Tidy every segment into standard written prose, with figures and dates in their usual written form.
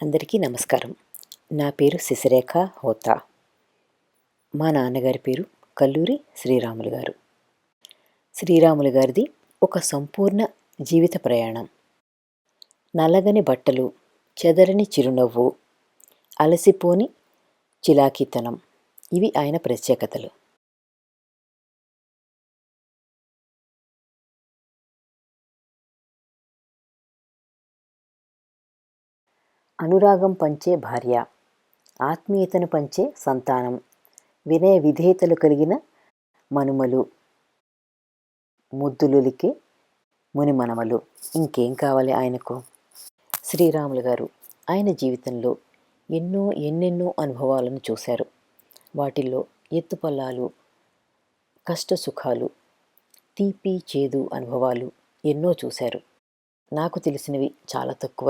అందరికీ నమస్కారం. నా పేరు శశిరేఖ హోతా. మా నాన్నగారి పేరు కల్లూరి శ్రీరాములు గారు. శ్రీరాములు గారిది ఒక సంపూర్ణ జీవిత ప్రయాణం. నలగని బట్టలు, చెదరని చిరునవ్వు, అలసిపోని చిలాకీతనం ఇవి ఆయన ప్రత్యేకతలు. అనురాగం పంచే భార్య, ఆత్మీయతను పంచే సంతానం, వినయ విధేయతలు కలిగిన మనుమలు, ముద్దులులికే మునిమనమలు, ఇంకేం కావాలి ఆయనకు? శ్రీరాములు గారు ఆయన జీవితంలో ఎన్నెన్నో అనుభవాలను చూశారు. వాటిల్లో ఎత్తుపల్లాలు, కష్టసుఖాలు, తీపి చేదు అనుభవాలు ఎన్నో చూశారు. నాకు తెలిసినవి చాలా తక్కువ.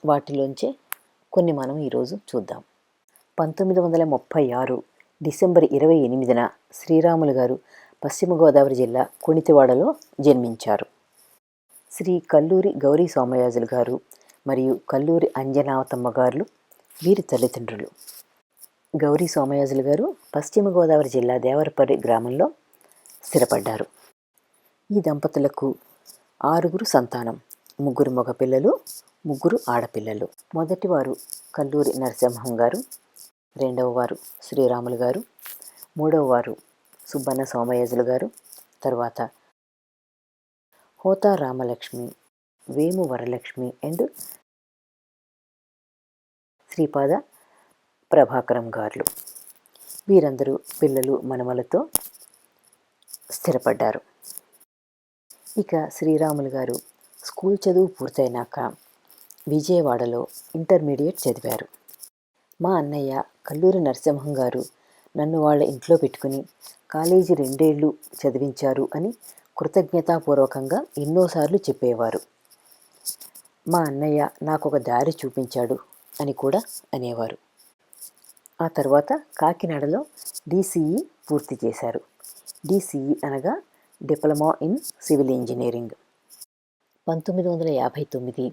వాటిలోంచే కొన్ని మనం ఈరోజు చూద్దాం. 1936 డిసెంబర్ 28న శ్రీరాములు గారు పశ్చిమ గోదావరి జిల్లా కుణితివాడలో జన్మించారు. శ్రీ కల్లూరి గౌరీ సోమయాజులు గారు మరియు కల్లూరి అంజనావతమ్మ గారు వీరి తల్లిదండ్రులు. గౌరీ సోమయాజులు గారు పశ్చిమ గోదావరి జిల్లా దేవరపల్లి గ్రామంలో స్థిరపడ్డారు. ఈ దంపతులకు 6 సంతానం, 3 మగపిల్లలు, 3 ఆడపిల్లలు. మొదటివారు కల్లూరి నరసింహం గారు, రెండవవారు శ్రీరాములు గారు, మూడవవారు సుబ్బన్న సోమయాజులు గారు, తర్వాత హోతా రామలక్ష్మి, వేము వరలక్ష్మి అండ్ శ్రీపాద ప్రభాకరం గారు. వీరందరూ పిల్లలు మనమలతో స్థిరపడ్డారు. ఇక శ్రీరాములు గారు స్కూల్ చదువు పూర్తయినాక విజయవాడలో ఇంటర్మీడియట్ చదివారు. మా అన్నయ్య కల్లూరి నరసింహం గారు నన్ను వాళ్ళ ఇంట్లో పెట్టుకుని కాలేజీ 2 ఏళ్ళు చదివించారు అని కృతజ్ఞతాపూర్వకంగా ఎన్నోసార్లు చెప్పేవారు. మా అన్నయ్య నాకు ఒక దారి చూపించాడు అని కూడా అనేవారు. ఆ తర్వాత కాకినాడలో DCE పూర్తి చేశారు. DCE అనగా diploma in civil engineering. 1959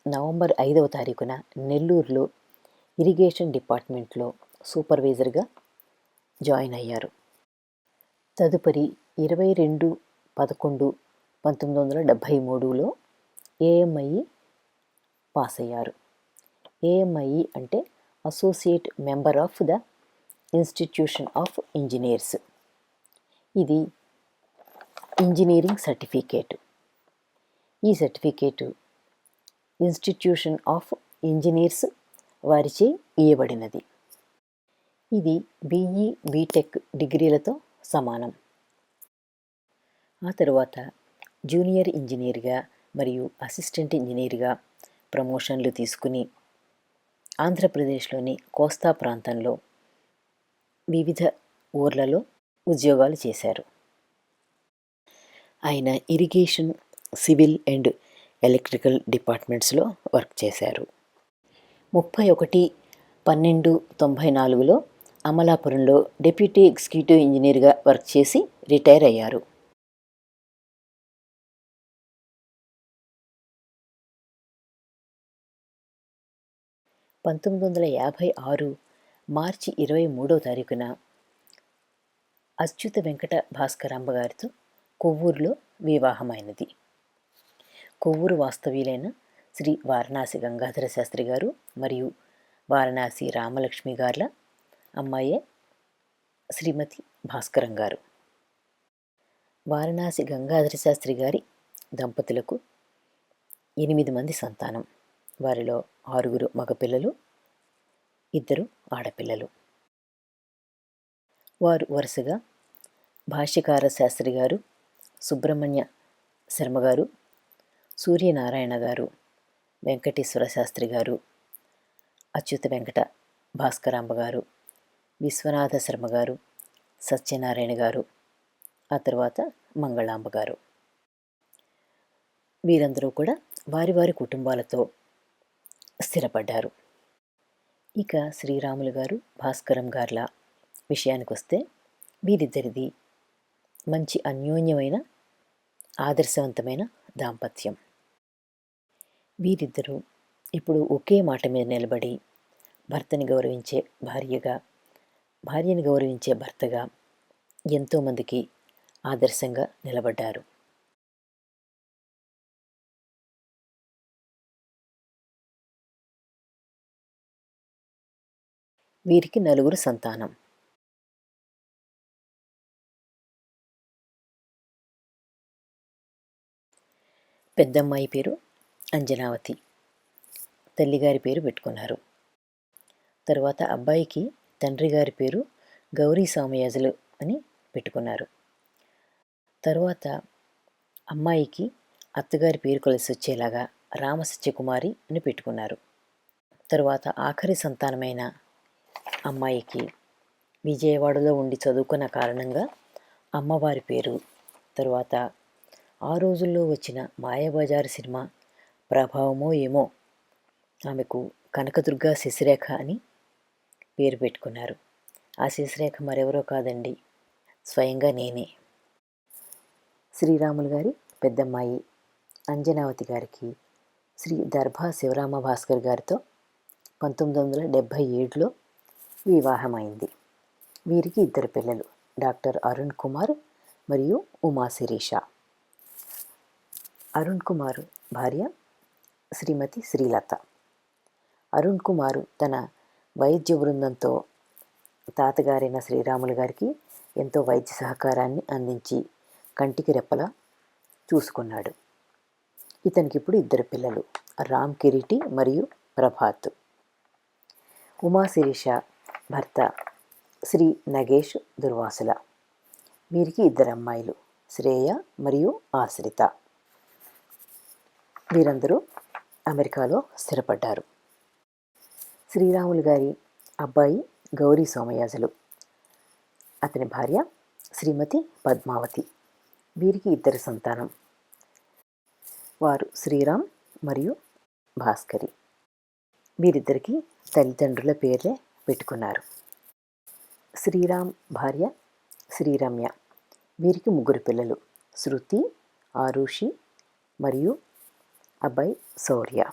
November 5వ తారీఖున నెల్లూరులో ఇరిగేషన్ డిపార్ట్మెంట్లో సూపర్వైజర్గా జాయిన్ అయ్యారు. తదుపరి 22/11/1973లో AMIE పాస్ అయ్యారు. AMIE అంటే associate member of the institution of engineers. ఇది ఇంజనీరింగ్ సర్టిఫికేట్. ఈ సర్టిఫికేటు ఇన్స్టిట్యూషన్ ఆఫ్ ఇంజనీర్స్ వారిచే ఇవ్వబడినది. ఇది BE, BTech డిగ్రీలతో సమానం. ఆ తరువాత జూనియర్ ఇంజనీర్గా మరియు అసిస్టెంట్ ఇంజనీర్గా ప్రమోషన్లు తీసుకుని ఆంధ్రప్రదేశ్లోని కోస్తా ప్రాంతంలో వివిధ ఊర్లలో ఉద్యోగాలు చేశారు. ఆయన ఇరిగేషన్, సివిల్ అండ్ ఎలక్ట్రికల్ డిపార్ట్మెంట్స్లో వర్క్ చేశారు. 31/12/94లో అమలాపురంలో డిప్యూటీ ఎగ్జిక్యూటివ్ ఇంజనీర్గా వర్క్ చేసి రిటైర్ అయ్యారు. మార్చి 23వ తారీఖున అచ్యుత వెంకట భాస్కరాంబ గారితో కొవ్వూరులో వివాహమైనది. కొవ్వూరు వాస్తవ్యులైన శ్రీ వారణాసి గంగాధర శాస్త్రి గారు మరియు వారణాసి రామలక్ష్మి గార్ల అమ్మాయే శ్రీమతి భాస్కరం గారు. వారణాసి గంగాధర శాస్త్రి గారి దంపతులకు 8 మంది సంతానం. వారిలో 6 మగపిల్లలు, 2 ఆడపిల్లలు. వారు వరుసగా భాష్యకార శాస్త్రి గారు, సుబ్రహ్మణ్య శర్మ గారు, సూర్యనారాయణ గారు, వెంకటేశ్వర శాస్త్రి గారు, అచ్యుత వెంకట భాస్కరాంబ గారు, విశ్వనాథ శర్మ గారు, సత్యనారాయణ గారు, ఆ తర్వాత మంగళాంబ గారు. వీరందరూ కూడా వారి వారి కుటుంబాలతో స్థిరపడ్డారు. ఇక శ్రీరాములు గారు భాస్కరం గార్ల విషయానికి వస్తే వీరిద్దరిది మంచి అన్యోన్యమైన ఆదర్శవంతమైన దాంపత్యం. వీరిద్దరూ ఇప్పుడు ఒకే మాట మీద నిలబడి భర్తని గౌరవించే భార్యగా, భార్యని గౌరవించే భర్తగా ఎంతోమందికి ఆదర్శంగా నిలబడ్డారు. వీరికి 4 సంతానం. పెద్దమ్మాయి పేరు అంజనావతి. తల్లిగారి పేరు పెట్టుకున్నారు. తరువాత అబ్బాయికి తండ్రి గారి పేరు గౌరీ సామయాజులు అని పెట్టుకున్నారు. తరువాత అమ్మాయికి అత్తగారి పేరు కలిసి వచ్చేలాగా రామసత్యకుమారి అని పెట్టుకున్నారు. తరువాత ఆఖరి సంతానమైన అమ్మాయికి విజయవాడలో ఉండి చదువుకున్న కారణంగా అమ్మవారి పేరు, తరువాత ఆ రోజుల్లో వచ్చిన మాయాబజార్ సినిమా ప్రభావమో ఏమో ఆమెకు కనకదుర్గ శశిరేఖ అని పేరు పెట్టుకున్నారు. ఆ శశిరేఖ మరెవరో కాదండి, స్వయంగా నేనే. శ్రీరాములు గారి పెద్దమ్మాయి అంజనావతి గారికి శ్రీ దర్భా శివరామ భాస్కర్ గారితో 1977లో వివాహమైంది. వీరికి 2 పిల్లలు, డాక్టర్ అరుణ్ కుమార్ మరియు ఉమా శిరీష. అరుణ్ కుమార్ భార్య శ్రీమతి శ్రీలత. అరుణ్ కుమార్ తన వైద్య బృందంతో తాతగారైన శ్రీరాములు గారికి ఎంతో వైద్య సహకారాన్ని అందించి కంటికి రెప్పలా చూసుకున్నాడు. ఇతనికి ఇప్పుడు 2 పిల్లలు, రామ్ కిరీటి మరియు ప్రభాత్. ఉమా శిరీష భర్త శ్రీ నగేష్ దుర్వాసుల. వీరికి 2 అమ్మాయిలు, శ్రేయ మరియు ఆశ్రిత. వీరందరూ అమెరికాలో స్థిరపడ్డారు. శ్రీరాములు గారి అబ్బాయి గౌరీ సోమయాజులు, అతని భార్య శ్రీమతి పద్మావతి. వీరికి 2 సంతానం, వారు శ్రీరామ్ మరియు భాస్కరి. వీరిద్దరికీ తల్లిదండ్రుల పేర్లే పెట్టుకున్నారు. శ్రీరామ్ భార్య శ్రీరమ్య. వీరికి 3 పిల్లలు, శృతి, ఆరుషి మరియు అబ్బాయి శౌర్య.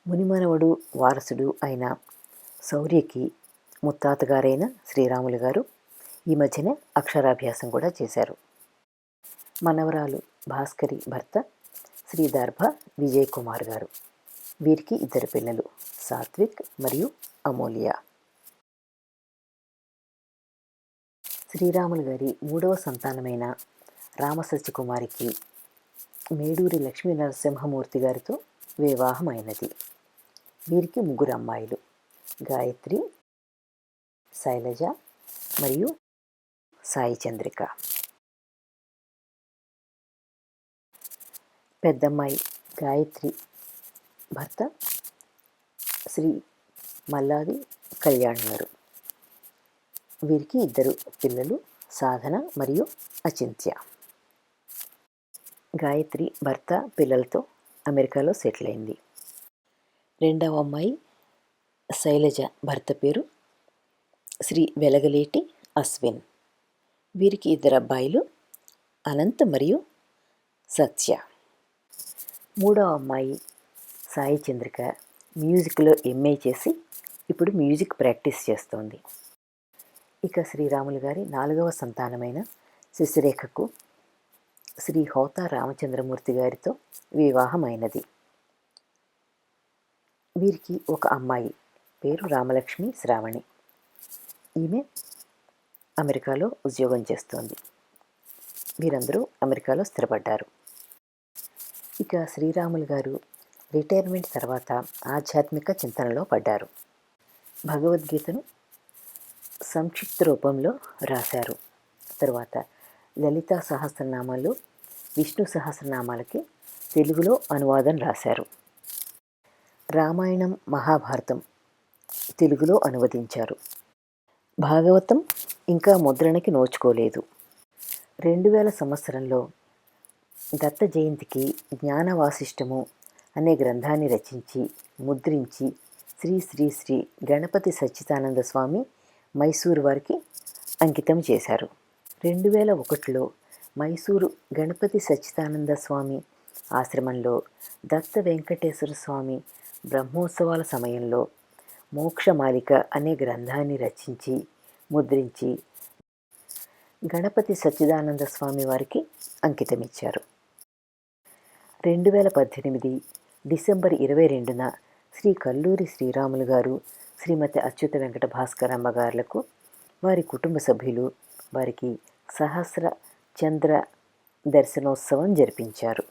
మునిమనవడు వారసుడు అయిన శౌర్యకి ముత్తాతగారైన శ్రీరాములు గారు ఈ మధ్యనే అక్షరాభ్యాసం కూడా చేశారు. మనవరాలు భాస్కరి భర్త శ్రీ దర్భ విజయ్ కుమార్ గారు. వీరికి 2 పిల్లలు, సాత్విక్ మరియు అమూల్య. శ్రీరాములు గారి 3వ సంతానమైన రామసత్యకుమారికి మేడూరి లక్ష్మీ నరసింహమూర్తి గారితో వివాహమైనది. వీరికి 3 అమ్మాయిలు, గాయత్రి, శైలజ మరియు సాయి చంద్రిక. పెద్దమ్మాయి గాయత్రి భర్త శ్రీ మల్లాది కళ్యాణ్ గారు. వీరికి 2 పిల్లలు, సాధన మరియు అచింత్య. గాయత్రి భర్త పిల్లలతో అమెరికాలో సెటిల్ అయింది. 2వ అమ్మాయి శైలజ భర్త పేరు శ్రీ వెలగలేటి అశ్విన్. వీరికి 2 అబ్బాయిలు, అనంత్ మరియు సత్య. 3వ అమ్మాయి సాయి చంద్రిక మ్యూజిక్లో ఎంఏ చేసి ఇప్పుడు మ్యూజిక్ ప్రాక్టీస్ చేస్తోంది. ఇక శ్రీరాములు గారి 4వ సంతానమైన శశిరేఖకు శ్రీ హోతా రామచంద్రమూర్తి గారితో వివాహమైనది. వీరికి 1 అమ్మాయి, పేరు రామలక్ష్మి శ్రావణి. ఈమె అమెరికాలో ఉద్యోగం చేస్తోంది. వీరందరూ అమెరికాలో స్థిరపడ్డారు. ఇక శ్రీరాములు గారు రిటైర్మెంట్ తర్వాత ఆధ్యాత్మిక చింతనలో పడ్డారు. భగవద్గీతను సంక్షిప్త రూపంలో రాశారు. తరువాత లలితా సహస్రనామాలు, విష్ణు సహస్రనామాలకి తెలుగులో అనువాదం రాశారు. రామాయణం, మహాభారతం తెలుగులో అనువదించారు. భాగవతం ఇంకా ముద్రణకి నోచుకోలేదు. 2000 సంవత్సరంలో దత్త జయంతికి జ్ఞానవాసిష్టము అనే గ్రంథాన్ని రచించి ముద్రించి శ్రీ శ్రీ శ్రీ గణపతి సచ్చిదానంద స్వామి మైసూరు వారికి అంకితం చేశారు. 2001లో మైసూరు గణపతి సచ్చిదానంద స్వామి ఆశ్రమంలో దత్త వెంకటేశ్వర స్వామి బ్రహ్మోత్సవాల సమయంలో మోక్షమాలిక అనే గ్రంథాన్ని రచించి ముద్రించి గణపతి సచ్చిదానంద స్వామి వారికి అంకితమిచ్చారు. 2018 డిసెంబర్ 22న శ్రీ కల్లూరి శ్రీరాములు గారు, శ్రీమతి అచ్యుత వెంకట భాస్కరమ్మ గారులకు వారి కుటుంబ సభ్యులు వారికి సహస్ర చంద్ర దర్శనోత్సవం జరిపించారు.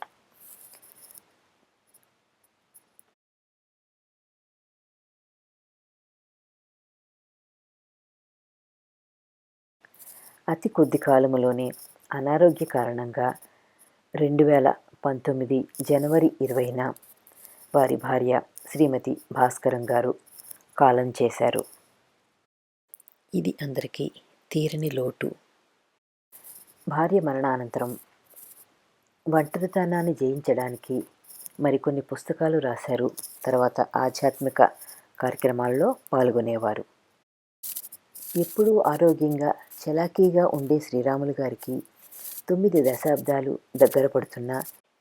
అతి కొద్ది కాలంలోనే అనారోగ్య కారణంగా 2019 జనవరి 20న వారి భార్య శ్రీమతి భాస్కరం గారు కాలం చేశారు. ఇది అందరికీ తీరని లోటు. భార్య మరణానంతరం ఒంటరితనాన్ని జయించడానికి మరికొన్ని పుస్తకాలు రాశారు. తర్వాత ఆధ్యాత్మిక కార్యక్రమాల్లో పాల్గొనేవారు. ఎప్పుడూ ఆరోగ్యంగా చలాకీగా ఉండే శ్రీరాములు గారికి 9 దశాబ్దాలు దగ్గర పడుతున్నా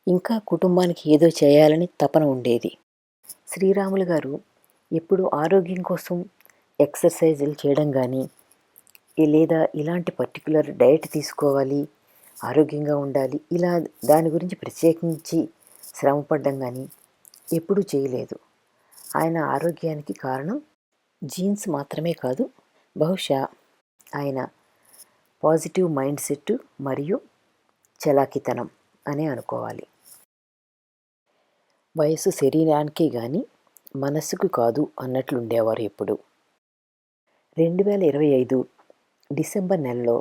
ఇంకా కుటుంబానికి ఏదో చేయాలని తపన ఉండేది. శ్రీరాములు గారు ఎప్పుడు ఆరోగ్యం కోసం ఎక్సర్సైజులు చేయడం కానీ లేదా ఇలాంటి పర్టికులర్ డయట్ తీసుకోవాలి, ఆరోగ్యంగా ఉండాలి, ఇలా దాని గురించి ప్రత్యేకించి శ్రమపడ్డం కానీ ఎప్పుడూ చేయలేదు. ఆయన ఆరోగ్యానికి కారణం జీన్స్ మాత్రమే కాదు, బహుశా ఆయన పాజిటివ్ మైండ్ సెట్ మరియు చలాకితనం అనే అనుకోవాలి. వయసు శరీరానికి కానీ మనస్సుకు కాదు అన్నట్లుండేవారు ఎప్పుడు. 2025 డిసెంబర్ నెలలో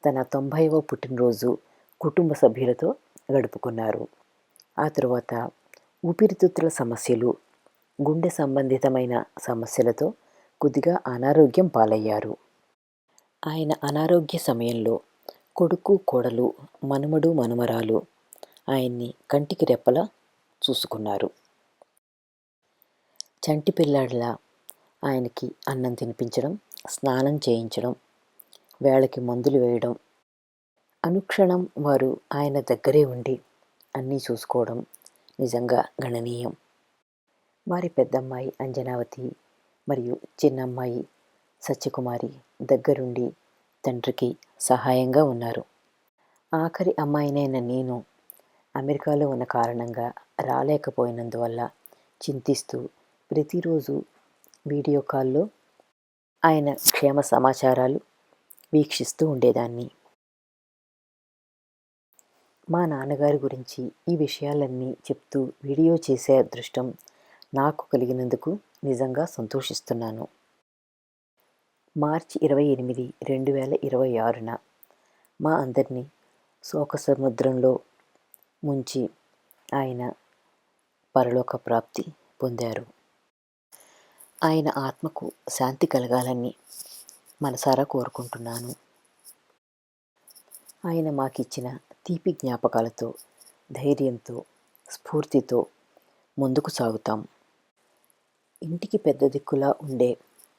తన 90వ పుట్టినరోజు కుటుంబ సభ్యులతో గడుపుకున్నారు. ఆ తరువాత ఊపిరితిత్తుల సమస్యలు, గుండె సంబంధితమైన సమస్యలతో కొద్దిగా అనారోగ్యం పాలయ్యారు. ఆయన అనారోగ్య సమయంలో కొడుకు, కోడలు, మనుమడు, మనుమరాలు ఆయన్ని కంటికి రెప్పలా చూసుకున్నారు. చంటి పిల్లాడిలా ఆయనకి అన్నం తినిపించడం, స్నానం చేయించడం, వేళకి మందులు వేయడం, అనుక్షణం వారు ఆయన దగ్గరే ఉండి అన్నీ చూసుకోవడం నిజంగా గణనీయం. వారి పెద్దమ్మాయి అంజనావతి మరియు చిన్నమ్మాయి సత్యకుమారి దగ్గరుండి తండ్రికి సహాయంగా ఉన్నారు. ఆఖరి అమ్మాయినైన నేను అమెరికాలో ఉన్న కారణంగా రాలేకపోయినందువల్ల చింతిస్తూ ప్రతిరోజు వీడియో కాల్లో ఆయన క్షేమ సమాచారాలు వీక్షిస్తూ ఉండేదాన్ని. మా నాన్నగారి గురించి ఈ విషయాలన్నీ చెప్తూ వీడియో చేసే అదృష్టం నాకు కలిగినందుకు నిజంగా సంతోషిస్తున్నాను. మార్చి 28, 2026న మా అందరినీ శోక సముద్రంలో ముంచి ఆయన పరలోక ప్రాప్తి పొందారు. ఆయన ఆత్మకు శాంతి కలగాలని మనసారా కోరుకుంటున్నాను. ఆయన మాకిచ్చిన తీపి జ్ఞాపకాలతో, ధైర్యంతో, స్ఫూర్తితో ముందుకు సాగుతాం. ఇంటికి పెద్ద దిక్కులా ఉండే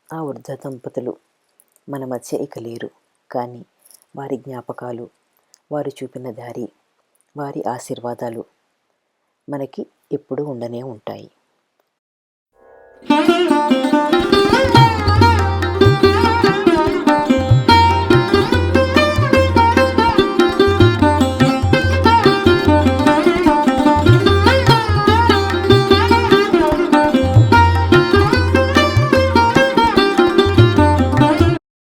ఆ వృద్ధ దంపతులు మన మధ్య ఇక లేరు. కానీ వారి జ్ఞాపకాలు, వారు చూపిన దారి, వారి ఆశీర్వాదాలు మనకి ఎప్పుడూ ఉండనే ఉంటాయి.